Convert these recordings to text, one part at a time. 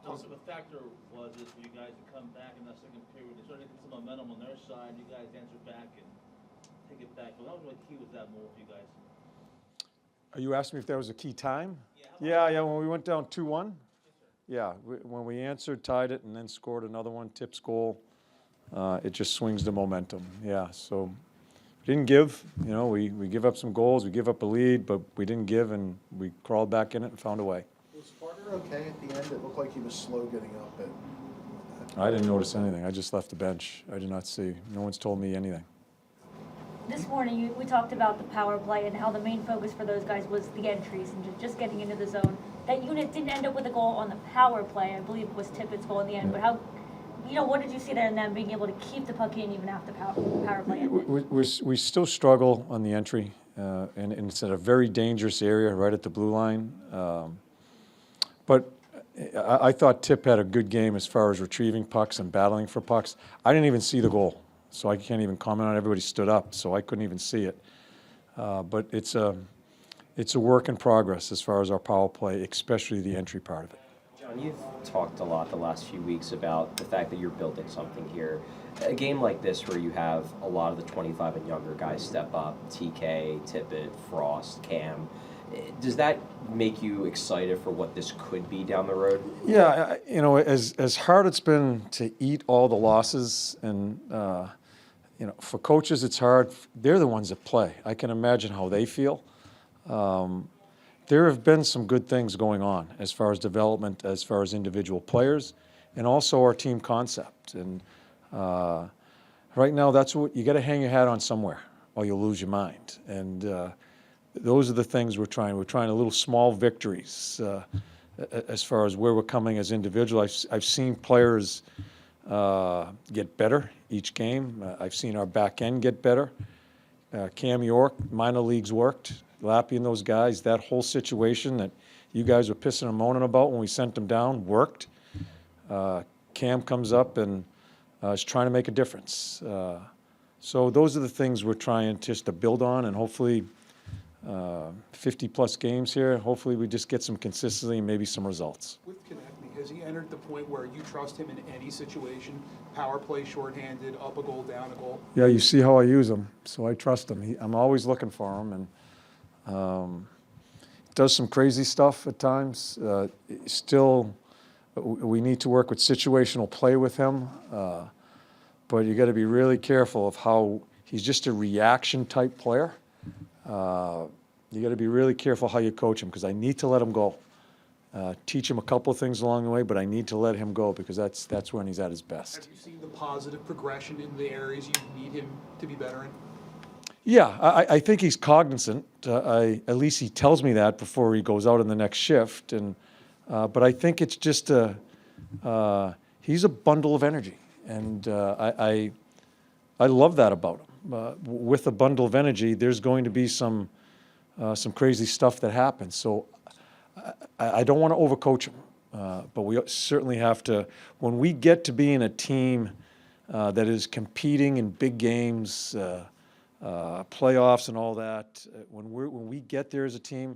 How much of a factor was it for you guys to come back in that second period? They started to get some momentum on their side. You guys answered back and take it back. But how much key was that move for you guys? Are you asking me if that was a key time? Yeah. Yeah. When we went down 2-1. Yeah, when we answered, tied it, and then scored another one, Tip's goal, it just swings the momentum. Yeah, so we didn't give. You know, we give up some goals, we give up a lead, but we didn't give, and we crawled back in it and found a way. Was Carter okay at the end? It looked like he was slow getting up. I didn't notice anything. I just left the bench. I did not see. No one's told me anything. This morning, we talked about the power play and how the main focus for those guys was the entries and just getting into the zone. That unit didn't end up with a goal on the power play. I believe it was Tippett's goal in the end. But how, what did you see there in them being able to keep the puck in even after power play ended? We still struggle on the entry, and it's at a very dangerous area right at the blue line. But I thought Tip had a good game as far as retrieving pucks and battling for pucks. I didn't even see the goal, so I can't even comment on it. Everybody stood up, so I couldn't even see it. But it's a work in progress as far as our power play, especially the entry part of it. John, you've talked a lot the last few weeks about the fact that you're building something here. A game like this where you have a lot of the 25 and younger guys step up, TK, Tippett, Frost, Cam, does that make you excited for what this could be down the road? Yeah, as hard it's been to eat all the losses, and for coaches it's hard. They're the ones that play. I can imagine how they feel. There have been some good things going on as far as development, as far as individual players, and also our team concept. And right now, that's what you got to hang your hat on somewhere, or you'll lose your mind. And those are the things we're trying. We're trying a little small victories as far as where we're coming as individuals. I've seen players get better each game. I've seen our back end get better. Cam York, minor leagues worked. Lappy and those guys, that whole situation that you guys were pissing and moaning about when we sent them down worked. Cam comes up and is trying to make a difference. So those are the things we're trying just to build on, and hopefully 50-plus games here, hopefully we just get some consistency and maybe some results. With Konechny, has he entered the point where you trust him in any situation? Power play, shorthanded, up a goal, down a goal? Yeah, you see how I use him, so I trust him. I'm always looking for him, and does some crazy stuff at times. Still, we need to work with situational play with him, but you got to be really careful of how he's just a reaction type player. You got to be really careful how you coach him, because I need to let him go. Teach him a couple of things along the way, but I need to let him go, because that's when he's at his best. Have you seen the positive progression in the areas you need him to be better in? Yeah, I think he's cognizant. At least he tells me that before he goes out in the next shift. And but I think it's just he's a bundle of energy, and I love that about him. With a bundle of energy, there's going to be some crazy stuff that happens. So I don't want to overcoach him, but we certainly have to. When we get to being a team that is competing in big games. Playoffs and all that. When we get there as a team,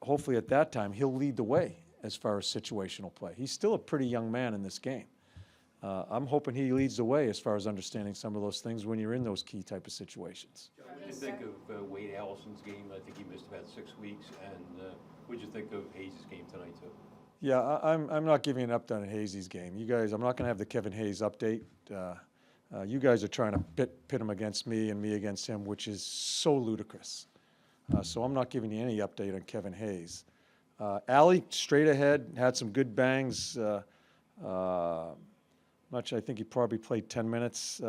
hopefully at that time he'll lead the way as far as situational play. He's still a pretty young man in this game. I'm hoping he leads the way as far as understanding some of those things when you're in those key type of situations. What did you think of Wade Allison's game? I think he missed about 6 weeks. And what did you think of Hayes' game tonight too? Yeah, I'm not giving an update on Hayes' game. You guys, I'm not going to have the Kevin Hayes update. You guys are trying to pit him against me and me against him, which is so ludicrous. So I'm not giving you any update on Kevin Hayes. Allie, straight ahead, had some good bangs. Much, I think he probably played 10 minutes.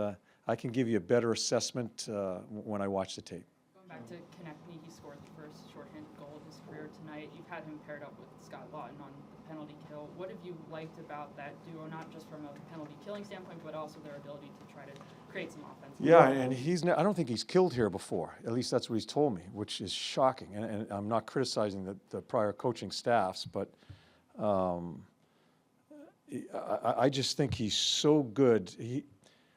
I can give you a better assessment when I watch the tape. Going back to Konechny, he scored the first shorthanded goal of his career tonight. You've had him paired up with Scott Lawton on the penalty kill. What have you liked about that duo, not just from a penalty killing standpoint, but also their ability to try to create some offense? Yeah, and I don't think he's killed here before. At least that's what he's told me, which is shocking. And I'm not criticizing the prior coaching staffs, but I just think he's so good.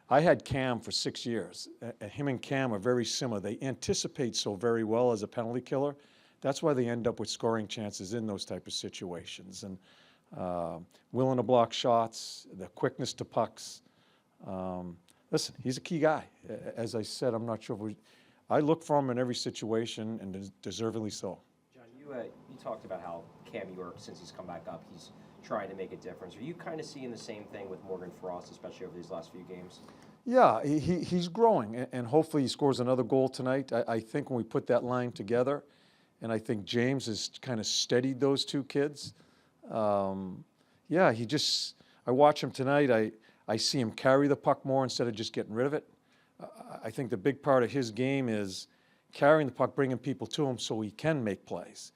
I had Cam for 6 years. Him and Cam are very similar. They anticipate so very well as a penalty killer. That's why they end up with scoring chances in those type of situations. And willing to block shots, the quickness to pucks. Listen, he's a key guy. As I said, I'm not sure if I look for him in every situation, and deservedly so. John, you talked about how Cam York, since he's come back up, he's trying to make a difference. Are you kind of seeing the same thing with Morgan Frost, especially over these last few games? Yeah, he's growing, and hopefully he scores another goal tonight. I think when we put that line together, and I think James has kind of steadied those two kids. Yeah, I watch him tonight. I see him carry the puck more instead of just getting rid of it. I think the big part of his game is carrying the puck, bringing people to him so he can make plays.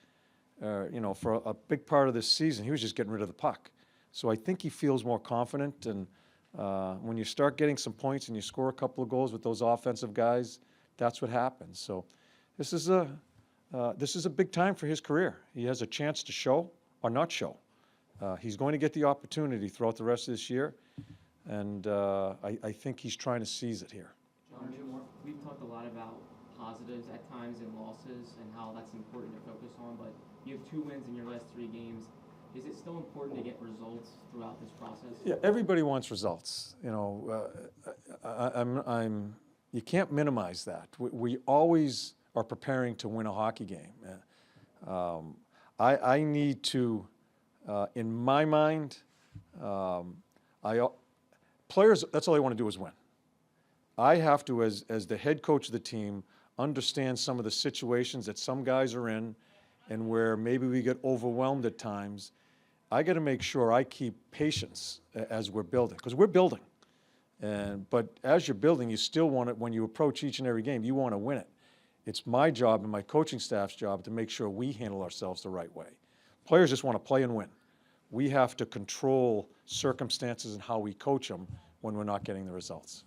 For a big part of this season, he was just getting rid of the puck. So I think he feels more confident, and when you start getting some points and you score a couple of goals with those offensive guys, that's what happens. So this is a big time for his career. He has a chance to show or not show. He's going to get the opportunity throughout the rest of this year, and I think he's trying to seize it here. John, we've talked a lot about positives at times and losses and how that's important to focus on, but you have 2 wins in your last 3 games. Is it still important to get results throughout this process? Yeah, everybody wants results. You can't minimize that. We always are preparing to win a hockey game. I need to, in my mind, players, that's all they want to do is win. I have to, as the head coach of the team, understand some of the situations that some guys are in and where maybe we get overwhelmed at times. I got to make sure I keep patience as we're building, because we're building. But as you're building, you still want it, when you approach each and every game, you want to win it. It's my job and my coaching staff's job to make sure we handle ourselves the right way. Players just want to play and win. We have to control circumstances and how we coach them when we're not getting the results.